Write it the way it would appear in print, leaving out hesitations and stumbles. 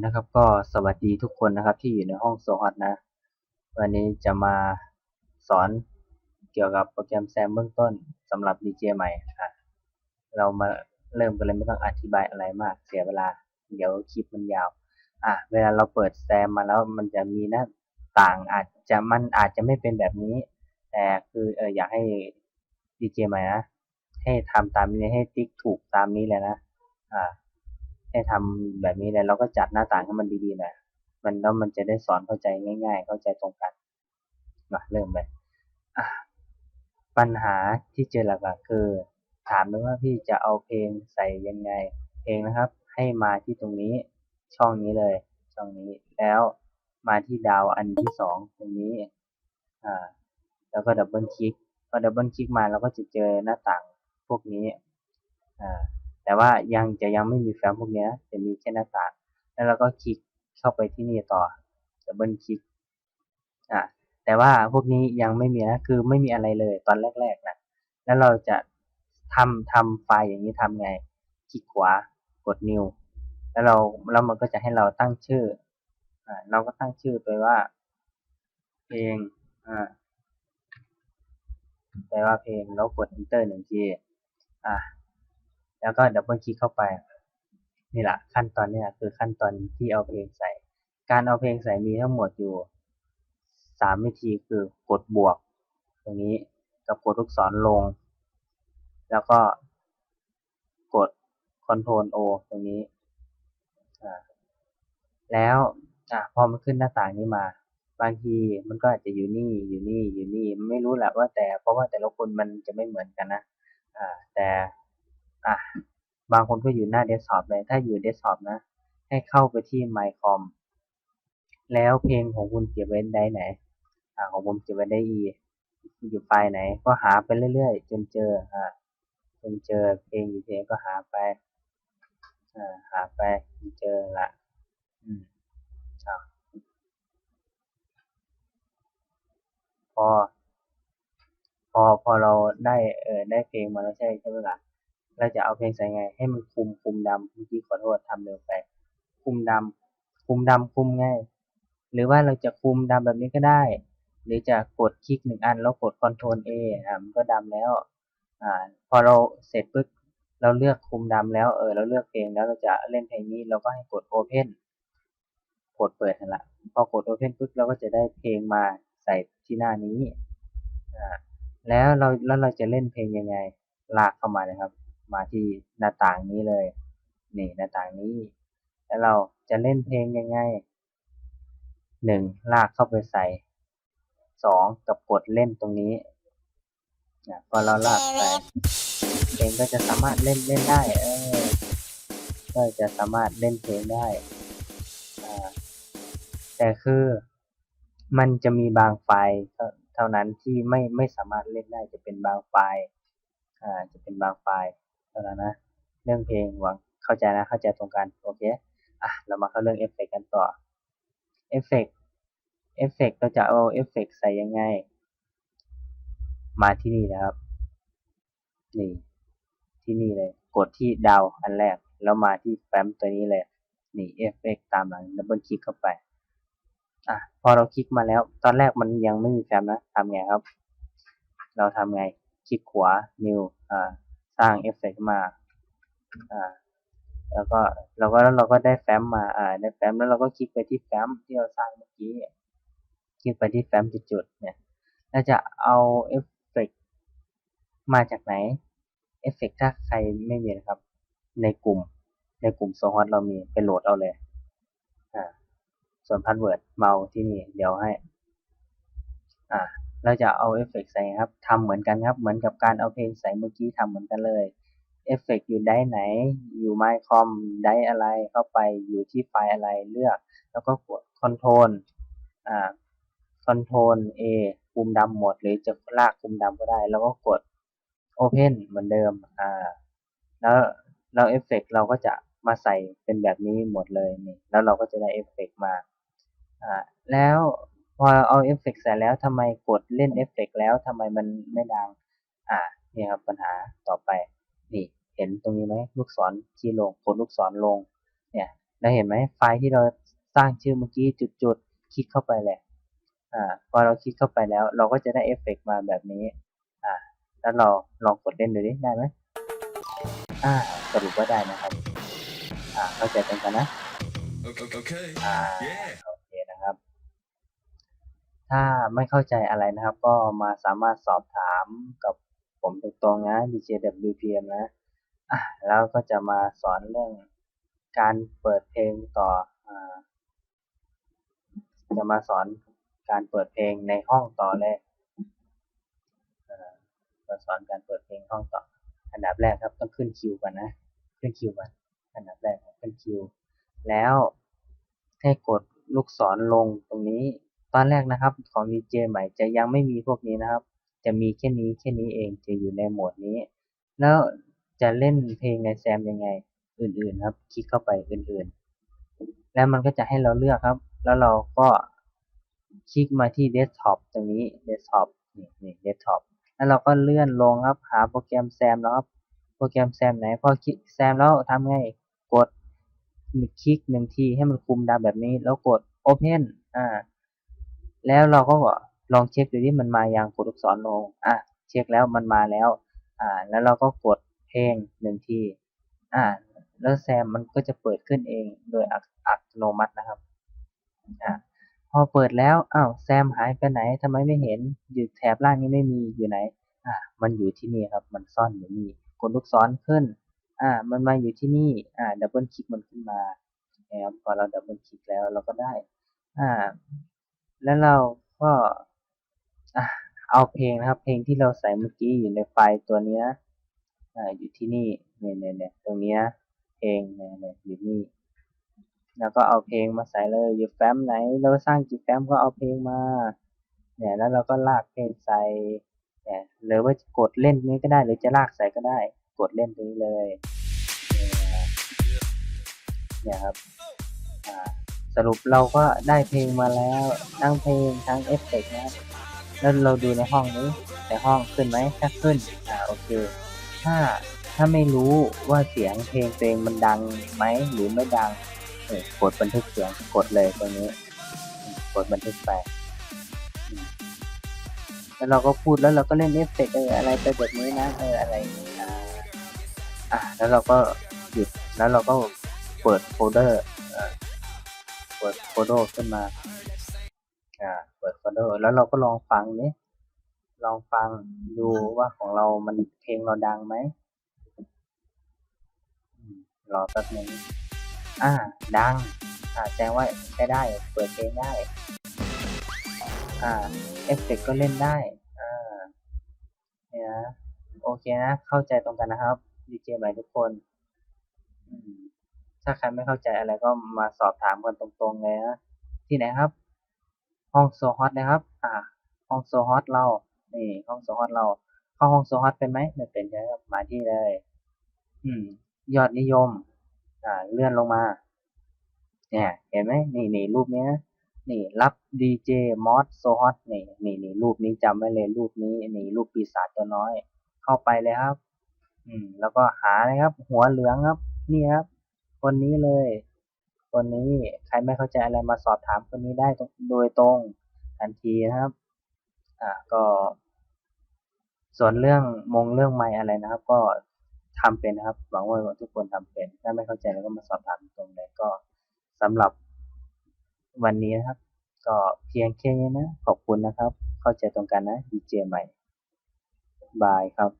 นะครับก็สวัสดีทุกคนนะครับที่อยู่ในห้องโซฮอตนะวันนี้จะมาสอนเกี่ยวกับโปรแกรมแซมเบื้องต้นสำหรับ DJ ใหม่เรามาเริ่มกันเลยไม่ต้องอธิบายอะไรมากเสียเวลาเดี๋ยวคลิปมันยาวเวลาเราเปิดแซมมาแล้วมันจะมีหน้าต่างมันอาจจะไม่เป็นแบบนี้แต่คืออยากให้ DJ ใหม่นะให้ทำตามนี้ให้ติ๊กถูกตามนี้เลยนะอ่า ให้ทำแบบนี้เลยเราก็จัดหน้าต่างให้มันดีๆหน่อยแล้วมันจะได้สอนเข้าใจง่ายๆเข้าใจตรงกันมาเริ่มเลยอ่ะปัญหาที่เจอหลักๆคือถามเลยว่าพี่จะเอาเพลงใส่ยังไงเพลงนะครับให้มาที่ตรงนี้ช่องนี้เลยช่องนี้แล้วมาที่ดาวอันที่สองตรงนี้อ่าแล้วก็ดับเบิลคลิกพอดับเบิลคลิกมาเราก็จะเจอหน้าต่างพวกนี้อ่า แต่ว่ายังไม่มีแฟ้มพวกนี้นะจะมีแค่หน้าต่างแล้วเราก็คลิกเข้าไปที่นี่ต่อดับเบิลคลิกอ่ะแต่ว่าพวกนี้ยังไม่มีนะคือไม่มีอะไรเลยตอนแรกๆนะแล้วเราจะทำไฟล์อย่างนี้ทำไงคลิกขวากด new แล้วมันก็จะให้เราตั้งชื่อเราก็ตั้งชื่อไปว่าเพลงไปว่าเพลงแล้วกด enter หนึ่งทีอ่ะแล้วก็ดับเบิลคลิกเข้าไป นี่แหละขั้นตอนนี้คือขั้นตอนที่เอาเพลงใส่การเอาเพลงใส่มีทั้งหมดอยู่3วิธีคือกดบวกตรงนี้กับกดลูกศรลงแล้วก็กด Ctrl O ตรงนี้แล้วพอมันขึ้นหน้าต่างนี้มาบางทีมันก็อาจจะอยู่นี่อยู่นี่อยู่นี่ไม่รู้แหละว่าแต่เพราะว่าแต่ละคนมันจะไม่เหมือนกันนะแต่อ่ะบางคนก็อยู่หน้าเดสก์ท็อปเลยถ้าอยู่เดสก์ท็อปนะให้เข้าไปที่ My Com แล้วเพลงของคุณเก็บไว้ได้ไหนของผมเก็บไว้ได้อยู่ไฟล์ไหนก็หาไปเรื่อยๆจนเจอเพลงอยู่เพลงก็หาไปหาไปจนเจอละอืมพอพอเราได้เพลงมาแล้วใช่ไหมล่ะเราจะเอาเพลงใส่ไงให้มันคุมดำเมื่อกี้ขอโทษทำเร็วไปคุมดำไงหรือว่าเราจะคุมดำแบบนี้ก็ได้หรือจะกดคลิก1 อันแล้วกด Ctrl A มันก็ดำแล้วพอเราเสร็จปุ๊บเราเลือกคุมดำแล้วเราเลือกเพลงแล้วเราจะเล่นเพลงนี้เราก็ให้กด Open กดเปิดนั่นแหละพอกด Open ปุ๊บเราก็จะได้เพลงมาใส่ที่หน้านี้แล้วเราจะเล่นเพลงยังไงลากเข้ามาเลยครับมาที่หน้าต่างนี้เลยนี่หน้าต่างนี้แล้วเราจะเล่นเพลงยังไง1ลากเข้าไปใส่2กับกดเล่นตรงนี้พอเราลากไปเพลงก็จะสามารถเล่นได้ก็จะสามารถเล่นเพลงได้แต่คือมันจะมีบางไฟล์เท่านั้นที่ไม่สามารถเล่นได้จะเป็นบางไฟล์จะเป็นบางไฟล์เท่านั้นนะเรื่องเพลงหวังเข้าใจนะเข้าใจตรงกันโอเคเรามาเข้าเรื่องเอฟเฟกต์กันต่อเอฟเฟกต์เราจะเอาเอฟเฟกต์ใส่ยังไงมาที่นี่นะครับนี่ที่นี่เลยกดที่ดาวอันแรกแล้วมาที่แฟ้มตัวนี้เลยนี่เอฟเฟกต์ตามหลังดับเบิลคลิกเข้าไปพอเราคลิกมาแล้วตอนแรกมันยังไม่มีแฟ้มนะทำไงครับเราทำไงคลิกขวา new สร้างเอฟเฟกต์มาแล้วก็เราก็ได้แฟ้มมาได้แฟ้มแล้วเราก็คลิกไปที่แฟ้มที่เราสร้างเมื่อกี้คลิกไปที่แฟ้มจุดๆเนี่ยเราจะเอาเอฟเฟกต์มาจากไหนเอฟเฟกต์ถ้าใครไม่มีนะครับในกลุ่มโซฮอตเรามีไปโหลดเอาเลยส่วนพาสเวิร์ดเมาที่นี่เดี๋ยวให้เราจะเอาเอฟเฟกต์ใส่ครับทำเหมือนกันครับเหมือนกับการเอาเพลงใส่เมื่อกี้ทำเหมือนกันเลยเอฟเฟกต์อยู่ได้ไหนอยู่ My Com ได้อะไรเข้าไปอยู่ที่ไฟล์อะไรเลือกแล้วก็กด Ctrl อ่า Ctrl A ปุ่มดำหมดหรือจะลากปุ่มดำก็ได้แล้วก็กด Open เหมือนเดิมแล้วเอฟเฟกต์เราก็จะมาใส่เป็นแบบนี้หมดเลยนี่แล้วเราก็จะได้เอฟเฟกต์มาแล้วพอเอาเอฟเฟกต์ใส่แล้วทำไมกดเล่นเอฟเฟกต์แล้วทำไมมันไม่ดังนี่ครับปัญหาต่อไปนี่เห็นตรงนี้ไหมลูกศรชี้ลงกดลูกศรลงเนี่ย แล้วเห็นไหมไฟล์ที่เราสร้างชื่อเมื่อกี้จุดๆคลิกเข้าไปเลยพอเราคลิกเข้าไปแล้วเราก็จะได้เอฟเฟกต์มาแบบนี้แล้วเราลองกดเล่นดูดิได้ไหมสรุปว่าได้นะครับเข้าใจตรงกันนะOkay. โอเคนะครับ ถ้าไม่เข้าใจอะไรนะครับก็มาสามารถสอบถามกับผมตรงๆนะ DJWPM นะแล้วก็จะมาสอนเรื่องการเปิดเพลงต่อจะมาสอนการเปิดเพลงในห้องต่อเลยมาสอนการเปิดเพลงห้องต่ออันดับแรกครับต้องขึ้นคิวก่อนนะขึ้นคิวก่อนอันดับแรกขึ้นคิวแล้วให้กดลูกศรลงตรงนี้ตอนแรกนะครับของ DJ ใหม่จะยังไม่มีพวกนี้นะครับจะมีแค่นี้เองจะอยู่ในโหมดนี้แล้วจะเล่นเพลงในแซมยังไงอื่นๆครับคลิกเข้าไปอื่นๆแล้วมันก็จะให้เราเลือกครับแล้วเราก็คลิกมาที่เดสก์ท็อปตรงนี้เดสก์ท็อปนี่เดสก์ท็อปแล้วเราก็เลื่อนลงครับหาโปรแกรมแซมนะครับโปรแกรมแซมไหนพอคลิกแซมแล้วทำไงกดคลิกหนึ่งทีให้มันคุมดาวแบบนี้แล้วกด Open แล้วเราก็ลองเช็คดูที่มันมายังกดลูกศรลงเช็คแล้วมันมาแล้วแล้วเราก็กดเพลงหนึ่งทีแล้วแซมมันก็จะเปิดขึ้นเองโดยอัตโนมัตินะครับพอเปิดแล้วแซมหายไปไหนทำไมไม่เห็นอยู่แถบล่างนี้ไม่มีอยู่ไหนมันอยู่ที่นี่ครับมันซ่อนอยู่นี่กดลูกศรขึ้นมันมาอยู่ที่นี่ดับเบิลคลิกมันขึ้นมานะครับพอเราดับเบิลคลิกแล้วเราก็ได้แล้วเราก็เอาเพลงนะครับเพลงที่เราใส่เมื่อกี้อยู่ในไฟล์ตัวนี้นะอยู่ที่นี่เนี่ยตรงนี้เพลงเนี่ยอยู่นี่แล้วก็เอาเพลงมาใส่เลยอยู่แฟ้มไหนเราสร้างกี่แฟ้มก็เอาเพลงมาเนี่ยแล้วเราก็ลากเพลงใส่เนี่ยหรือว่าจะกดเล่นนี้ก็ได้หรือจะลากใส่ก็ได้กดเล่นตรงนี้เลยเนี่ยครับสรุปเราก็ได้เพลงมาแล้วทั้งเพลงทั้งเอฟเฟกต์นะครับแล้วเราดูในห้องนี้ในห้องขึ้นไหมถ้าขึ้นโอเคถ้าถ้าไม่รู้ว่าเสียงเพลงตัวเองมันดังไหมหรือไม่ดังกดบันทึกเสียงกดเลยตรงนี้กดบันทึกไปแล้วเราก็พูดแล้วเราก็เล่นเอฟเฟกต์อะไรไปแบบนี้นะอะไรแล้วเราก็หยุดแล้วเราก็เปิดโฟลเดอร์เปิดโฟลเดอร์ขึ้นมาเปิดโฟลเดอร์แล้วเราก็ลองฟังนี้ลองฟังดูว่าของเรามันเพลงเราดังไหมรอแป๊บนึงดังแจ้งว่าใช้ได้เปิดเพลงได้เอฟเฟกต์ก็เล่นได้เนี่ยนะโอเคนะเข้าใจตรงกันนะครับดีเจใหม่ทุกคนถ้าใครไม่เข้าใจอะไรก็มาสอบถามกันตรงๆเลยนะที่ไหนครับห้องโซฮอตนะครับห้องโซฮอตเรานี่ห้องโซฮอตเราเข้าห้องโซฮอตเป็นไหมไม่เป็นใช่ครับมาที่เลยยอดนิยมเลื่อนลงมาเนี่ยเห็นไหมนี่รูปนี้นะนี่รับดีเจมอสโซฮอตนี่รูปนี้จำไว้เลยรูปนี้นี่รูปปีศาจตัวน้อยเข้าไปเลยครับแล้วก็หาเลยครับหัวเหลืองครับนี่ครับคนนี้เลยคนนี้ใครไม่เข้าใจอะไรมาสอบถามคนนี้ได้โดยตรงทันทีนะครับก็ส่วนเรื่องไมค์อะไรนะครับก็ทำเป็นนะครับหวังว่าทุกคนทำเป็นถ้าไม่เข้าใจแล้วก็มาสอบถามตรงเลยก็สำหรับวันนี้นะครับก็เพียงแค่นี้นะขอบคุณนะครับเข้าใจตรงกันนะดีเจใหม่บายครับ